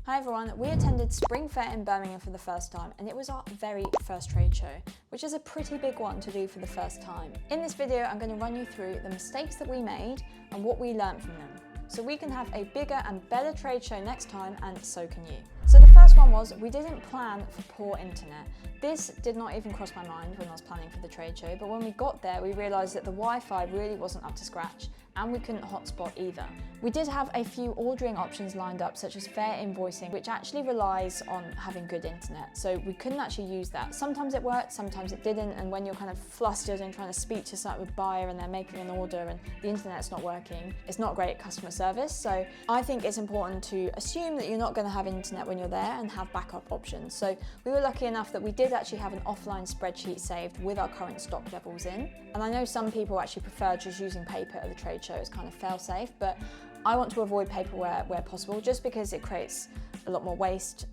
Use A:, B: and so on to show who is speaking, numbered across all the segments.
A: Hi everyone, we attended Spring Fair in Birmingham for the first time and it was our very first trade show, which is a pretty big one to do for the first time. In this video, I'm going to run you through the mistakes that we made and what we learned from them, so we can have a bigger and better trade show next time, and so can you. So the first one was, we didn't plan for poor internet. This did not even cross my mind when I was planning for the trade show, but when we got there, we realised that the Wi-Fi really wasn't up to scratch and we couldn't hotspot either. We did have a few ordering options lined up, such as fair invoicing, which actually relies on having good internet, so we couldn't actually use that. Sometimes it worked, sometimes it didn't, and when you're kind of flustered and trying to speak to a buyer and they're making an order and the internet's not working, it's not great customer service. So I think it's important to assume that you're not going to have internet when you're there and have backup options. So we were lucky enough that we did actually have an offline spreadsheet saved with our current stock levels in. And I know some people actually prefer just using paper at the trade show as kind of fail-safe, but I want to avoid paper where possible, just because it creates a lot more waste,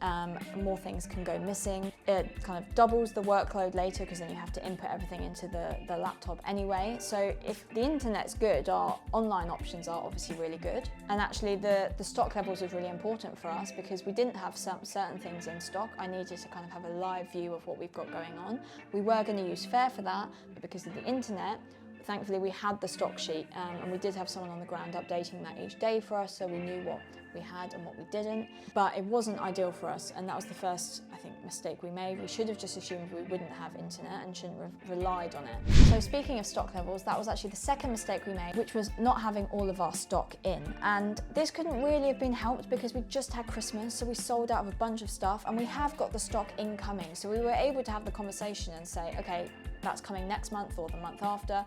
A: more things can go missing. It kind of doubles the workload later because then you have to input everything into the laptop anyway. So if the internet's good, our online options are obviously really good. And actually the stock levels was really important for us because we didn't have certain things in stock. I needed to kind of have a live view of what we've got going on. We were going to use Fair for that, but because of the internet, thankfully we had the stock sheet, and we did have someone on the ground updating that each day for us, so we knew what we had and what we didn't. But it wasn't ideal for us, and that was the first, I think, mistake we made. We should have just assumed we wouldn't have internet and shouldn't have relied on it. So speaking of stock levels, that was actually the second mistake we made, which was not having all of our stock in. And this couldn't really have been helped because we just had Christmas, so we sold out of a bunch of stuff, and we have got the stock incoming. So we were able to have the conversation and say, okay, that's coming next month or the month after.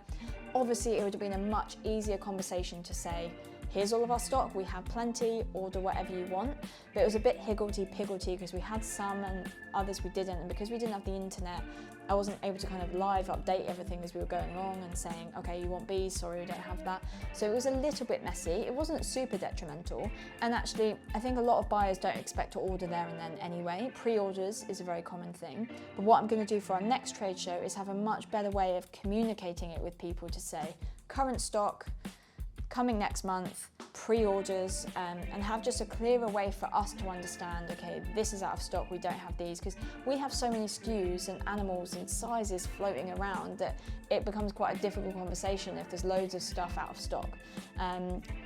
A: Obviously, it would have been a much easier conversation to say, here's all of our stock, we have plenty, order whatever you want. But it was a bit higgledy-piggledy because we had some and others we didn't. And because we didn't have the internet, I wasn't able to kind of live update everything as we were going along and saying, okay, you want bees, sorry, we don't have that. So it was a little bit messy. It wasn't super detrimental. And actually, I think a lot of buyers don't expect to order there and then anyway. Pre-orders is a very common thing. But what I'm going to do for our next trade show is have a much better way of communicating it with people to say, current stock, coming next month, pre-orders, and have just a clearer way for us to understand, okay, this is out of stock, we don't have these, because we have so many SKUs and animals and sizes floating around that it becomes quite a difficult conversation if there's loads of stuff out of stock.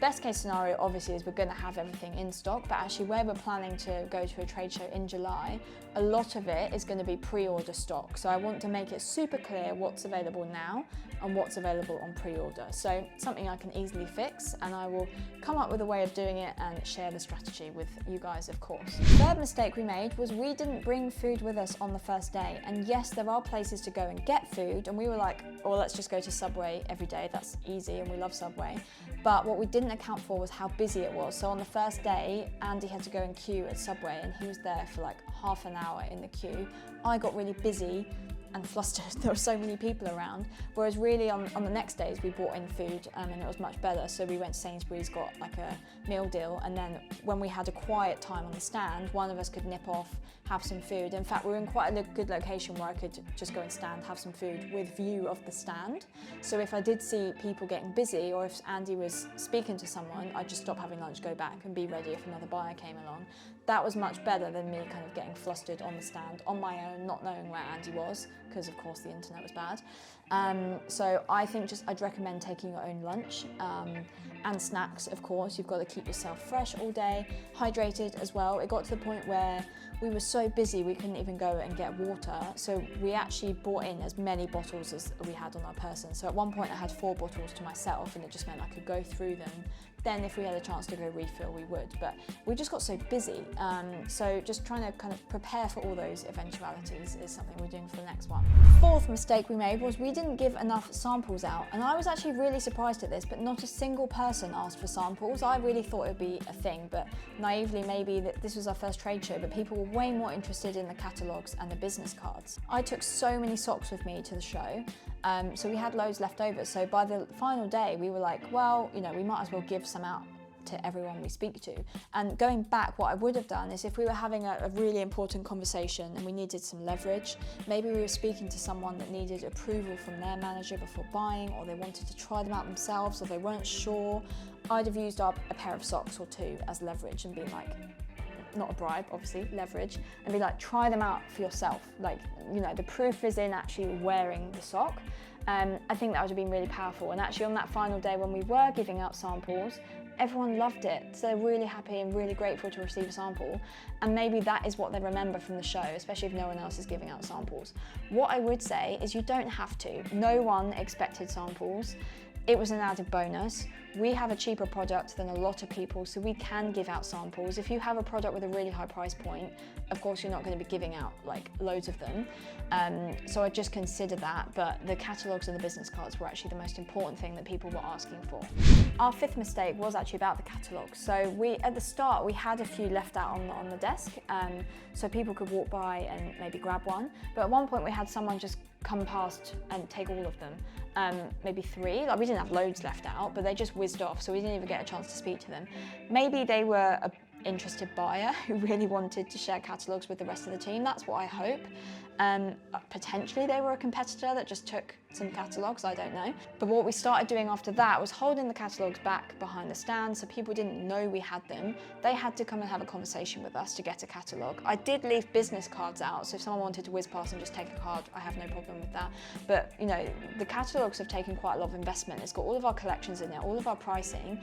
A: Best case scenario obviously is we're going to have everything in stock, but actually where we're planning to go to a trade show in July, a lot of it is going to be pre-order stock. So I want to make it super clear what's available now and what's available on pre-order. So something I can easily fix, and I will come up with a way of doing it and share the strategy with you guys, of course. Third mistake we made was we didn't bring food with us on the first day. And yes, there are places to go and get food, and we were like, well, let's just go to Subway every day, that's easy and we love Subway. But what we didn't account for was how busy it was. So on the first day, Andy had to go and queue at Subway, and he was there for like half an hour in the queue. I got really busy and flustered. There were so many people around, whereas really on the next days we brought in food, and it was much better. So we went to Sainsbury's, got like a meal deal, and then when we had a quiet time on the stand, one of us could nip off, have some food. In fact, we were in quite a good location where I could just go and stand, have some food with view of the stand. So if I did see people getting busy, or if Andy was speaking to someone, I'd just stop having lunch, go back and be ready if another buyer came along. That was much better than me kind of getting flustered on the stand on my own, not knowing where Andy was, because of course the internet was bad. So I think I'd recommend taking your own lunch, and snacks, of course. You've got to keep yourself fresh all day, hydrated as well. It got to the point where we were so busy we couldn't even go and get water, so we actually brought in as many bottles as we had on our person. So at one point I had 4 bottles to myself, and it just meant I could go through them. Then if we had a chance to go refill, we would, but we just got so busy. So just trying to kind of prepare for all those eventualities is something we're doing for the next one. Fourth mistake we made was we didn't give enough samples out, and I was actually really surprised at this, but not a single person asked for samples. I really thought it would be a thing, but naively maybe that this was our first trade show, but people were way more interested in the catalogues and the business cards. I took so many socks with me to the show, so we had loads left over. So by the final day, we were like, well, you know, we might as well give some out to everyone we speak to. And going back, what I would have done is if we were having a really important conversation and we needed some leverage, maybe we were speaking to someone that needed approval from their manager before buying, or they wanted to try them out themselves, or they weren't sure, I'd have used up a pair of socks or 2 as leverage and been like, not a bribe, obviously, leverage, and be like, try them out for yourself. Like, you know, the proof is in actually wearing the sock. I think that would have been really powerful. And actually on that final day when we were giving out samples, everyone loved it. So they're really happy and really grateful to receive a sample. And maybe that is what they remember from the show, especially if no one else is giving out samples. What I would say is you don't have to. No one expected samples. It was an added bonus. We have a cheaper product than a lot of people, so we can give out samples. If you have a product with a really high price point, of course you're not going to be giving out like loads of them. So I just consider that, but the catalogues and the business cards were actually the most important thing that people were asking for. Our fifth mistake was actually about the catalogues. So at the start, we had a few left out on the desk, so people could walk by and maybe grab one. But at one point we had someone just come past and take all of them. Maybe 3, like we didn't have loads left out, but they just whizzed off, so we didn't even get a chance to speak to them. Maybe they were an interested buyer who really wanted to share catalogues with the rest of the team. That's what I hope. Potentially they were a competitor that just took some catalogues, I don't know. But what we started doing after that was holding the catalogues back behind the stand so people didn't know we had them. They had to come and have a conversation with us to get a catalogue. I did leave business cards out, so if someone wanted to whiz past and just take a card, I have no problem with that. But you know, the catalogues have taken quite a lot of investment. It's got all of our collections in there, all of our pricing.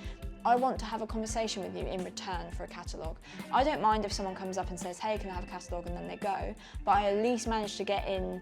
A: I want to have a conversation with you in return for a catalogue. I don't mind if someone comes up and says, hey, can I have a catalogue, and then they go, but I at least managed to get in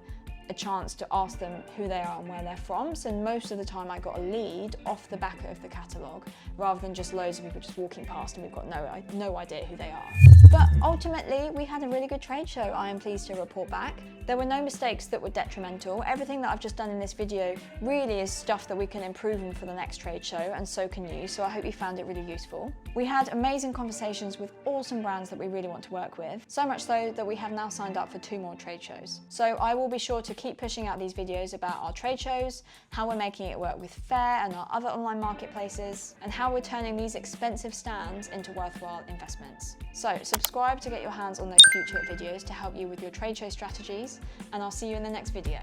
A: a chance to ask them who they are and where they're from. So most of the time I got a lead off the back of the catalogue rather than just loads of people just walking past and we've got no idea who they are. But ultimately we had a really good trade show, I am pleased to report back. There were no mistakes that were detrimental. Everything that I've just done in this video really is stuff that we can improve on for the next trade show, and so can you, so I hope you found it really useful. We had amazing conversations with awesome brands that we really want to work with, so much so that we have now signed up for 2 more trade shows. So I will be sure to keep pushing out these videos about our trade shows, how we're making it work with Faire and our other online marketplaces, and how we're turning these expensive stands into worthwhile investments. So subscribe to get your hands on those future videos to help you with your trade show strategies, and I'll see you in the next video.